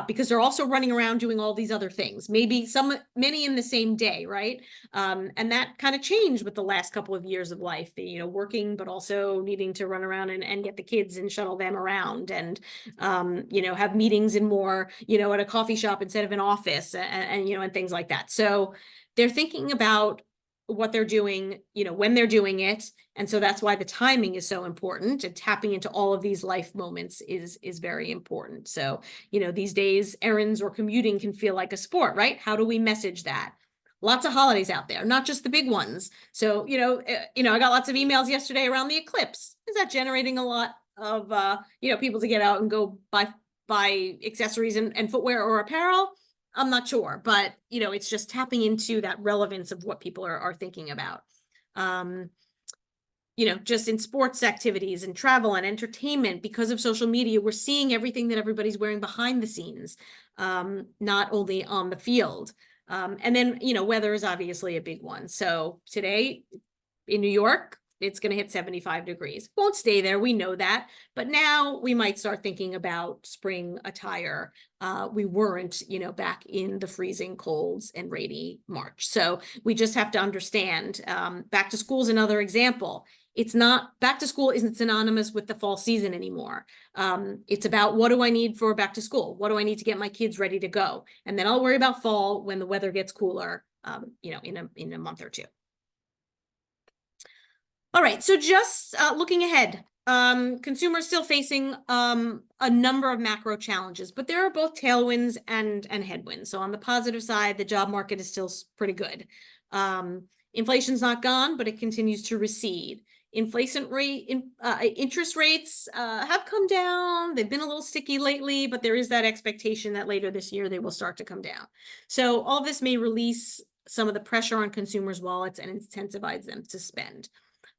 Because they're also running around doing all these other things, maybe many in the same day, right? And that kind of changed with the last couple of years of life, working, but also needing to run around and get the kids and shuttle them around and, have meetings in more, at a coffee shop instead of an office and things like that. So they're thinking about what they're doing, when they're doing it. And so that's why the timing is so important, and tapping into all of these life moments is very important. So, these days, errands or commuting can feel like a sport, right? How do we message that? Lots of holidays out there, not just the big ones. So, I got lots of emails yesterday around the eclipse. Is that generating a lot of, people to get out and go buy accessories and footwear or apparel? I'm not sure, but, it's just tapping into that relevance of what people are thinking about. Just in sports activities and travel and entertainment, because of social media, we're seeing everything that everybody's wearing behind the scenes, not only on the field. And then, weather is obviously a big one. So today in New York, it's going to hit 75 degrees. Won't stay there. We know that. But now we might start thinking about spring attire. We weren't, back in the freezing colds and rainy March. So we just have to understand, back to school is another example. It's not, back to school isn't synonymous with the fall season anymore. It's about, what do I need for back to school? What do I need to get my kids ready to go? And then I'll worry about fall when the weather gets cooler, in a month or two. All right, so just looking ahead, consumers still facing a number of macro challenges, but there are both tailwinds and headwinds. So on the positive side, the job market is still pretty good. Inflation's not gone, but it continues to recede. interest rates have come down. They've been a little sticky lately, but there is that expectation that later this year they will start to come down. So all this may release some of the pressure on consumers' wallets and incentivize them to spend.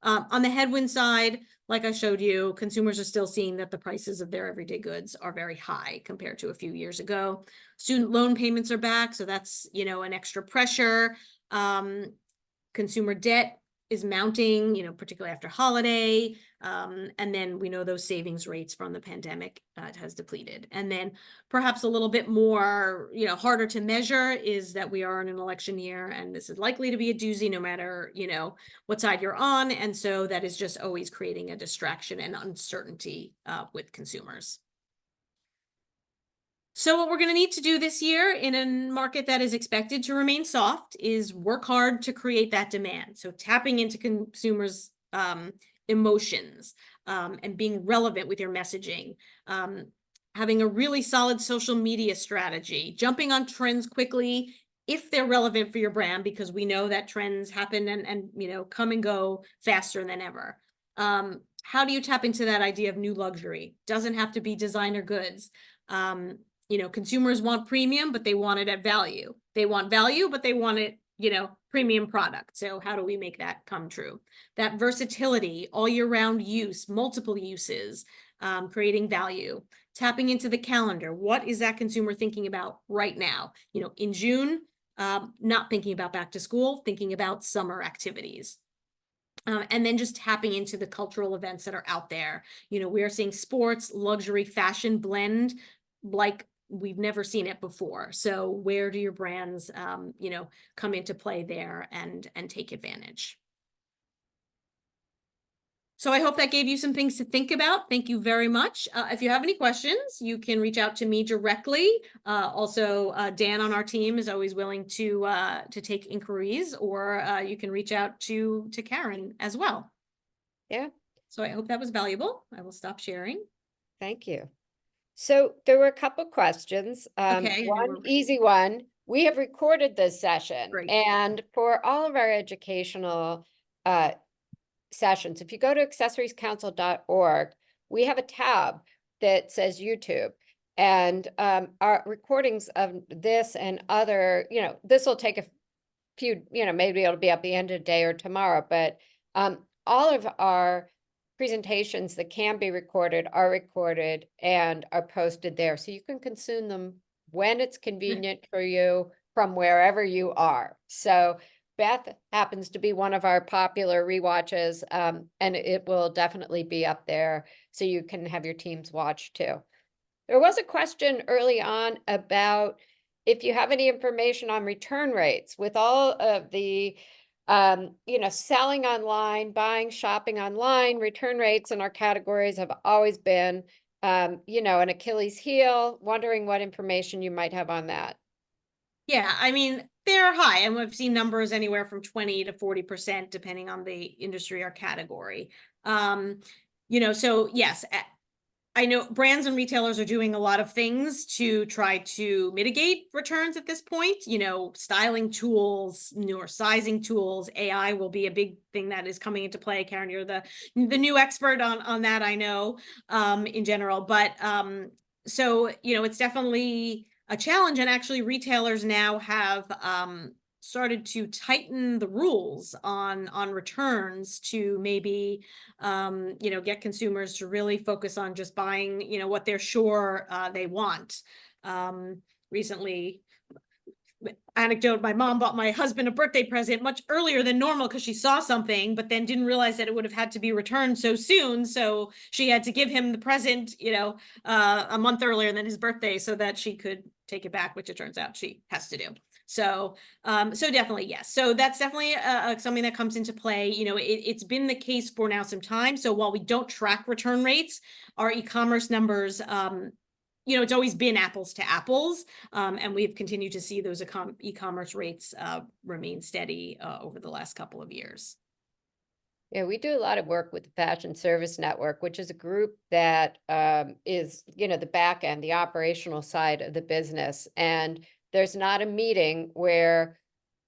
On the headwind side, like I showed you, consumers are still seeing that the prices of their everyday goods are very high compared to a few years ago. Student loan payments are back, so that's, an extra pressure. Consumer debt is mounting, particularly after holiday. And then we know those savings rates from the pandemic has depleted. And then perhaps a little bit more, harder to measure is that we are in an election year, and this is likely to be a doozy no matter, what side you're on. And so that is just always creating a distraction and uncertainty with consumers. So what we're going to need to do this year in a market that is expected to remain soft is work hard to create that demand. So tapping into consumers' emotions and being relevant with your messaging, having a really solid social media strategy, jumping on trends quickly if they're relevant for your brand, because we know that trends happen and come and go faster than ever. How do you tap into that idea of new luxury? Doesn't have to be designer goods. Consumers want premium, but they want it at value. They want value, but they want it, premium product. So how do we make that come true? That versatility, all year round use, multiple uses, creating value, tapping into the calendar. What is that consumer thinking about right now? In June, not thinking about back to school, thinking about summer activities. And then just tapping into the cultural events that are out there. We are seeing sports, luxury, fashion blend like we've never seen it before. So where do your brands, come into play there and take advantage? So I hope that gave you some things to think about. Thank you very much. If you have any questions, you can reach out to me directly. Also, Dan on our team is always willing to take inquiries, or you can reach out to Karen as well. Yeah. So I hope that was valuable. I will stop sharing. Thank you. So there were a couple questions. Okay. One easy one. We have recorded this session, Great. and for all of our educational sessions, if you go to accessoriescouncil.org, we have a tab that says YouTube, and our recordings of this and other, this will take a few, maybe it'll be at the end of the day or tomorrow, but all of our presentations that can be recorded are recorded and are posted there. So you can consume them when it's convenient for you from wherever you are. So Beth happens to be one of our popular rewatches, and it will definitely be up there so you can have your teams watch too. There was a question early on about if you have any information on return rates with all of the selling online, buying, shopping online. Return rates in our categories have always been, an Achilles heel. Wondering what information you might have on that. Yeah, I mean, they're high, and we've seen numbers anywhere from 20 to 40%, depending on the industry or category. So yes, I know brands and retailers are doing a lot of things to try to mitigate returns at this point. Styling tools, newer sizing tools, AI will be a big thing that is coming into play. Karen, you're the new expert on that, I know, in general. But so it's definitely a challenge, and actually retailers now have started to tighten the rules on returns to maybe get consumers to really focus on just buying what they're sure they want. Recently, anecdote, my mom bought my husband a birthday present much earlier than normal because she saw something, but then didn't realize that it would have had to be returned so soon. So she had to give him the present, a month earlier than his birthday so that she could take it back, which it turns out she has to do. So, so definitely, yes. So that's definitely something that comes into play. It's been the case for now some time. So while we don't track return rates, our e-commerce numbers, it's always been apples to apples, and we've continued to see those e-commerce rates remain steady over the last couple of years. Yeah, we do a lot of work with the Fashion Service Network, which is a group that is, the back end, the operational side of the business. And there's not a meeting where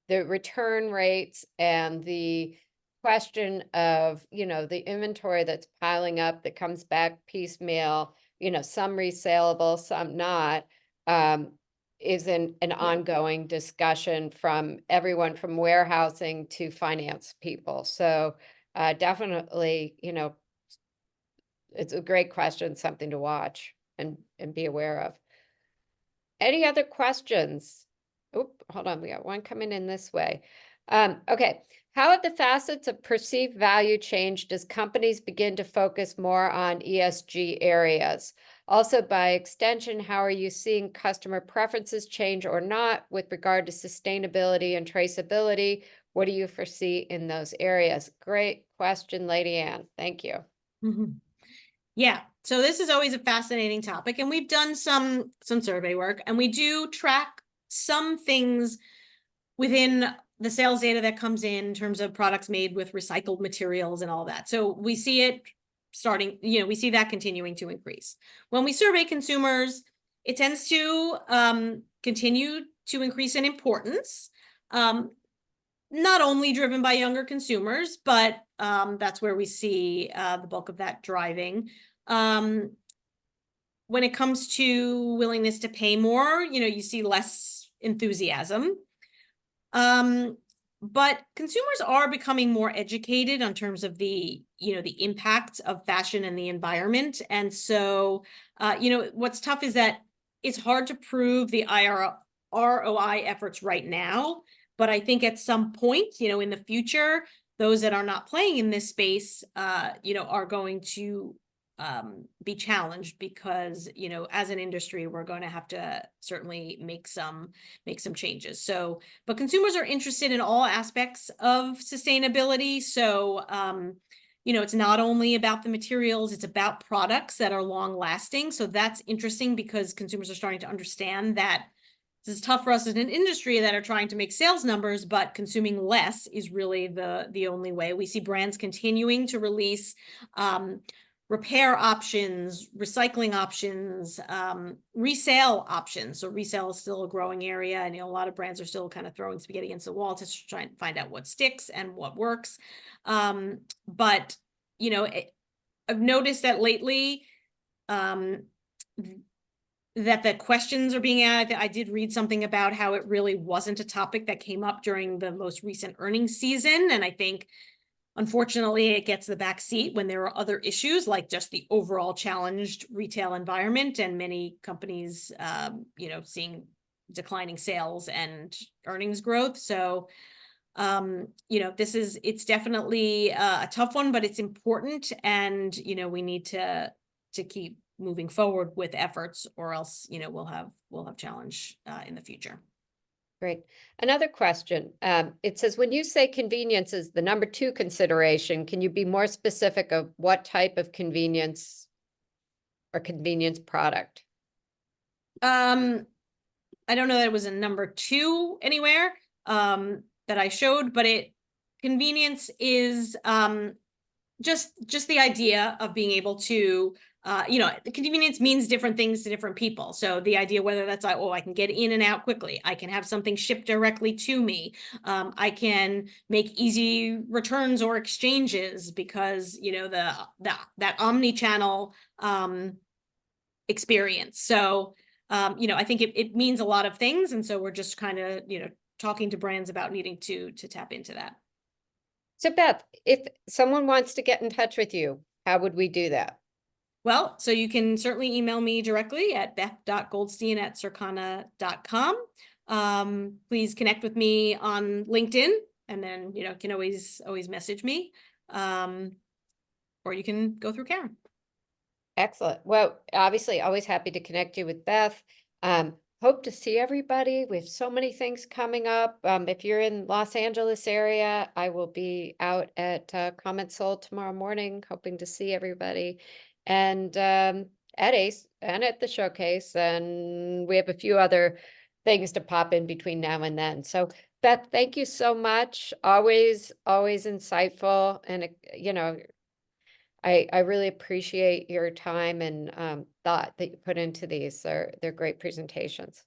the return rates and the question of, the inventory that's piling up that comes back piecemeal, some resaleable, some not, is an ongoing discussion from everyone from warehousing to finance people. So definitely, it's a great question, something to watch and be aware of. Any other questions? Oop, hold on, we got one coming in this way. Okay, how have the facets of perceived value changed as companies begin to focus more on ESG areas? Also, by extension, how are you seeing customer preferences change or not with regard to sustainability and traceability? What do you foresee in those areas? Great question, Lady Ann. Thank you. Yeah, so this is always a fascinating topic, and we've done some survey work, and we do track some things within the sales data that comes in terms of products made with recycled materials and all that. So we see it starting, we see that continuing to increase. When we survey consumers, it tends to continue to increase in importance, not only driven by younger consumers, but that's where we see the bulk of that driving. When it comes to willingness to pay more, you see less enthusiasm. But consumers are becoming more educated in terms of the impact of fashion and the environment. And so, what's tough is that it's hard to prove the ROI efforts right now. But I think at some point, in the future, those that are not playing in this space, are going to be challenged because, as an industry, we're going to have to certainly make some changes. So, but consumers are interested in all aspects of sustainability. So, it's not only about the materials, it's about products that are long lasting. So that's interesting because consumers are starting to understand that this is tough for us as an industry that are trying to make sales numbers, but consuming less is really the only way. We see brands continuing to release repair options, recycling options, resale options. So resale is still a growing area. And a lot of brands are still kind of throwing spaghetti against the wall to try and find out what sticks and what works. But I've noticed that lately, that the questions are being added. I did read something about how it really wasn't a topic that came up during the most recent earnings season. And I think, unfortunately, it gets the back seat when there are other issues like just the overall challenged retail environment and many companies, seeing declining sales and earnings growth. So, it's definitely a tough one, but it's important. And, we need to keep moving forward with efforts, or else, we'll have challenge in the future. Great. Another question. It says, when you say convenience is the number 2 consideration, can you be more specific of what type of convenience or convenience product? I don't know that it was a number 2 anywhere that I showed, but convenience is just the idea of being able to convenience means different things to different people. So the idea, whether that's like, I can get in and out quickly, I can have something shipped directly to me, I can make easy returns or exchanges because that omni-channel experience. So I think it means a lot of things, and so we're just kind of talking to brands about needing to tap into that. So Beth, if someone wants to get in touch with you, how would we do that? Well, so you can certainly email me directly at beth.goldstein@circana.com. Please connect with me on LinkedIn, and then, can always message me, or you can go through Karen. Excellent. Well, obviously, always happy to connect you with Beth. Hope to see everybody. We have so many things coming up. If you're in Los Angeles area, I will be out at Comment Soul tomorrow morning, hoping to see everybody. And at ACE and at the showcase, and we have a few other things to pop in between now and then. So Beth, thank you so much. Always insightful. And, I really appreciate your time and thought that you put into these. They're great presentations.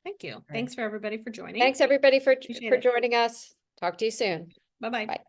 Thank you. Thanks for everybody for joining. Thanks everybody for Appreciate it. joining us. Talk to you soon. Bye-bye. Bye.